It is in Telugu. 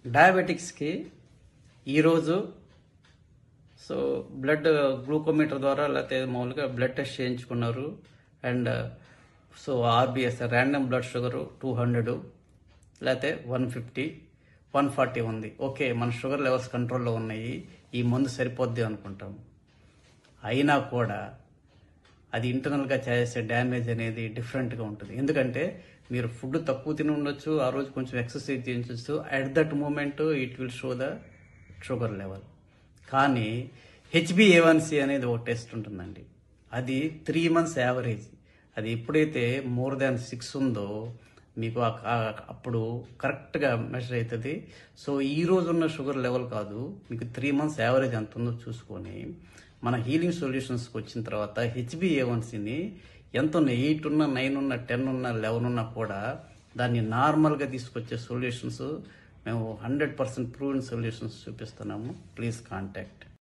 డయాబెటిక్స్కి ఈరోజు సో బ్లడ్ గ్లూకోమీటర్ ద్వారా లేకపోతే మామూలుగా బ్లడ్ టెస్ట్ చేయించుకున్నారు. And so RBS random blood sugar 200 లేకపోతే 150 140 ఉంది. ఓకే, మన షుగర్ లెవెల్స్ కంట్రోల్లో ఉన్నాయి, ఈ మందు సరిపోద్ది అనుకుంటాం. అయినా కూడా అది ఇంటర్నల్గా చేసే డ్యామేజ్ అనేది డిఫరెంట్గా ఉంటుంది. ఎందుకంటే మీరు ఫుడ్ తక్కువ తిని ఉండొచ్చు, ఆ రోజు కొంచెం ఎక్సర్సైజ్ చేయించవచ్చు, at that moment it will show the sugar level. కానీ HbA1c అనేది ఒక టెస్ట్ ఉంటుందండి. అది 3 months యావరేజ్. అది ఎప్పుడైతే మోర్ దాన్ 6 ఉందో మీకు అప్పుడు కరెక్ట్గా మెజర్ అవుతుంది. సో ఈ రోజు ఉన్న షుగర్ లెవెల్ కాదు, మీకు 3 months యావరేజ్ ఎంత ఉందో చూసుకొని మన హీలింగ్ సొల్యూషన్స్కి వచ్చిన తర్వాత HbA1cని ఎంత ఉన్న 8 ఉన్నా 9 ఉన్నా 10 ఉన్నా 11 ఉన్నా కూడా దాన్ని నార్మల్గా తీసుకొచ్చే సొల్యూషన్స్ మేము 100% ప్రూవెన్ సొల్యూషన్స్ చూపిస్తున్నాము. Please contact.